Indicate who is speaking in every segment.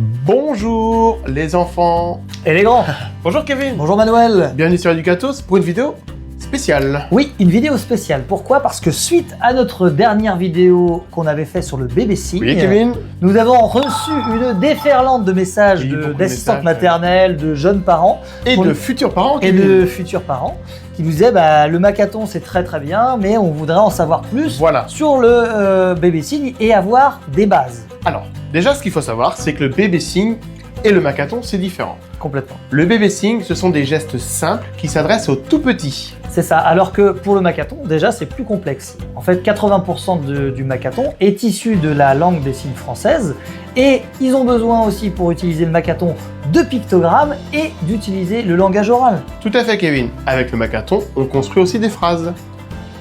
Speaker 1: Bonjour les enfants.
Speaker 2: Et les grands.
Speaker 1: Bonjour Kevin.
Speaker 2: Bonjour Manuel.
Speaker 1: Bienvenue sur Educatos pour une vidéo spéciale.
Speaker 2: Oui, une vidéo spéciale. Pourquoi? Parce que suite à notre dernière vidéo qu'on avait fait sur le bébé signe,
Speaker 1: Oui Kevin.
Speaker 2: nous avons reçu une déferlante de messages
Speaker 1: Oui, beaucoup de
Speaker 2: d'assistantes
Speaker 1: messages,
Speaker 2: maternelles, de jeunes parents
Speaker 1: Et de futurs parents
Speaker 2: et
Speaker 1: Kevin.
Speaker 2: de futurs parents qui nous disaient le Macathon c'est très très bien, mais on voudrait en savoir plus
Speaker 1: Voilà.
Speaker 2: sur le bébé signe et avoir des bases.
Speaker 1: Alors, déjà ce qu'il faut savoir, c'est que le bébé signe et le Macathon, c'est différent.
Speaker 2: Complètement.
Speaker 1: Le bébé signe, ce sont des gestes simples qui s'adressent aux tout petits.
Speaker 2: C'est ça, alors que pour le Macathon, déjà c'est plus complexe. En fait, 80% du Macathon est issu de la langue des signes française et ils ont besoin aussi pour utiliser le Macathon de pictogrammes et d'utiliser le langage oral.
Speaker 1: Tout à fait Kevin. Avec le Macathon, on construit aussi des phrases.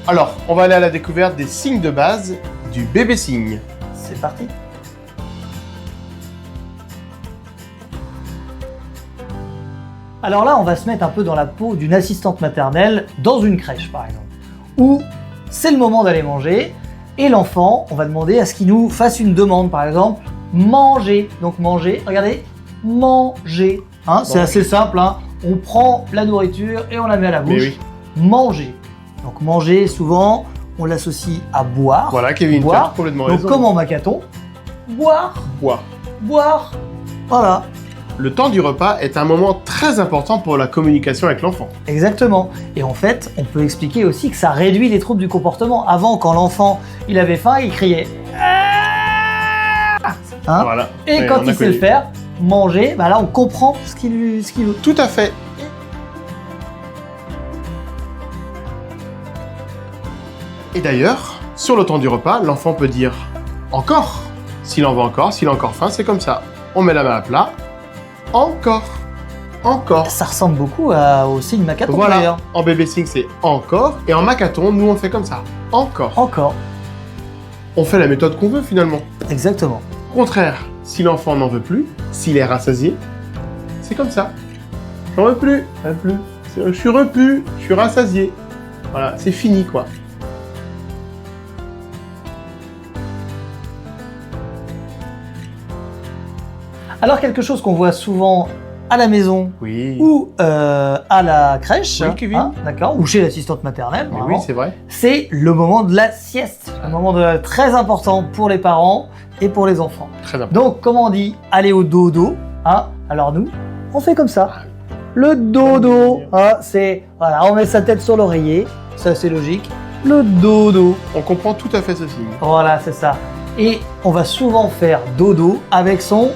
Speaker 1: Alors, on va aller à la découverte des signes de base du bébé signe.
Speaker 2: C'est parti. Alors là, on va se mettre un peu dans la peau d'une assistante maternelle dans une crèche par exemple, où c'est le moment d'aller manger et l'enfant, on va demander à ce qu'il nous fasse une demande, par exemple, manger. Donc manger, regardez, manger. Hein, c'est assez simple, hein. On prend la nourriture et on la met à la bouche.
Speaker 1: Mais oui.
Speaker 2: Manger. Donc manger, souvent, on l'associe à boire.
Speaker 1: Voilà Kevin,
Speaker 2: Boire.
Speaker 1: tu as complètement
Speaker 2: Donc
Speaker 1: raison.
Speaker 2: comme en Macathon, boire,
Speaker 1: Boire.
Speaker 2: boire. Voilà.
Speaker 1: Le temps du repas est un moment très important pour la communication avec l'enfant.
Speaker 2: Exactement. Et en fait, on peut expliquer aussi que ça réduit les troubles du comportement. Avant, quand l'enfant il avait faim, il criait. Hein,
Speaker 1: Voilà.
Speaker 2: et quand il sait le faire, manger, là on comprend ce qu'il veut.
Speaker 1: Tout à fait. Et d'ailleurs, sur le temps du repas, l'enfant peut dire encore. S'il en veut encore, s'il a encore faim, c'est comme ça. On met la main à plat. Encore. Encore.
Speaker 2: Ça ressemble beaucoup au signe Macathon
Speaker 1: Voilà.
Speaker 2: d'ailleurs.
Speaker 1: En bébé signe, c'est encore. Et en Macathon, nous, on fait comme ça. Encore.
Speaker 2: Encore.
Speaker 1: On fait la méthode qu'on veut finalement.
Speaker 2: Exactement.
Speaker 1: Au contraire, si l'enfant n'en veut plus, s'il est rassasié, c'est comme ça. J'en veux plus. Je suis repu, je suis rassasié. Voilà, c'est fini quoi.
Speaker 2: Alors quelque chose qu'on voit souvent à la maison
Speaker 1: Oui.
Speaker 2: ou à la crèche,
Speaker 1: Oui, Kevin.
Speaker 2: d'accord, ou chez l'assistante maternelle,
Speaker 1: Mais
Speaker 2: vraiment,
Speaker 1: oui, c'est vrai.
Speaker 2: c'est le moment de la sieste, un moment très important pour les parents et pour les enfants.
Speaker 1: Très important.
Speaker 2: Donc, comme on dit, aller au dodo, hein, alors nous, on fait comme ça. Le dodo, hein, c'est, voilà, on met sa tête sur l'oreiller, ça c'est logique. Le dodo,
Speaker 1: On comprend tout à fait ce signe.
Speaker 2: voilà, c'est ça. Et on va souvent faire dodo avec son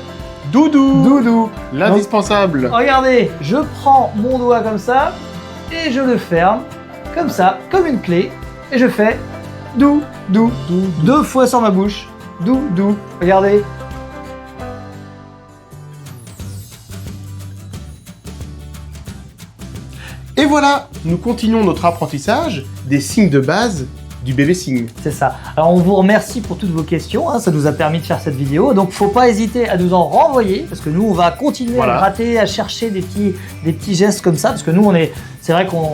Speaker 1: Doudou.
Speaker 2: doudou.
Speaker 1: L'indispensable.
Speaker 2: Regardez, je prends mon doigt comme ça et je le ferme comme ça, comme une clé, et je fais dou, dou,
Speaker 1: Doudou.
Speaker 2: 2 fois sur ma bouche, dou, dou. Regardez.
Speaker 1: Et voilà, nous continuons notre apprentissage des signes de base du bébé signe.
Speaker 2: C'est ça. Alors on vous remercie pour toutes vos questions, hein, ça nous a permis de faire cette vidéo. Donc faut pas hésiter à nous en renvoyer parce que nous on va continuer
Speaker 1: Voilà.
Speaker 2: à gratter, à chercher des petits gestes comme ça parce que nous c'est vrai qu'on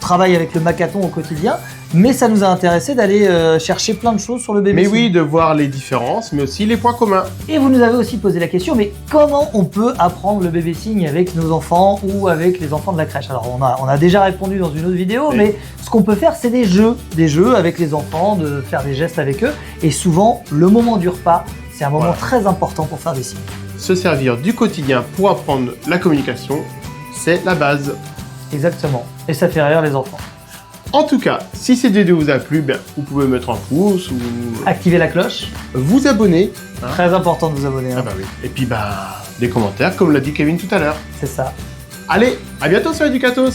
Speaker 2: travaille avec le Macathon au quotidien, mais ça nous a intéressé d'aller chercher plein de choses sur le bébé
Speaker 1: Mais
Speaker 2: signe.
Speaker 1: oui, de voir les différences, mais aussi les points communs.
Speaker 2: Et vous nous avez aussi posé la question, mais comment on peut apprendre le bébé signe avec nos enfants ou avec les enfants de la crèche? Alors on a déjà répondu dans une autre vidéo,
Speaker 1: Oui.
Speaker 2: mais ce qu'on peut faire c'est des jeux avec les enfants, de faire des gestes avec eux, et souvent le moment du repas, c'est un moment
Speaker 1: Voilà.
Speaker 2: très important pour faire des signes.
Speaker 1: Se servir du quotidien pour apprendre la communication, c'est la base.
Speaker 2: Exactement, et ça fait rire les enfants.
Speaker 1: En tout cas, si cette vidéo vous a plu, vous pouvez mettre un pouce ou
Speaker 2: Activez la cloche,
Speaker 1: vous abonner. Hein.
Speaker 2: très important de vous abonner, hein.
Speaker 1: Ah bah oui. Et puis des commentaires, comme l'a dit Kevin tout à l'heure.
Speaker 2: C'est ça.
Speaker 1: Allez, à bientôt sur Educatos.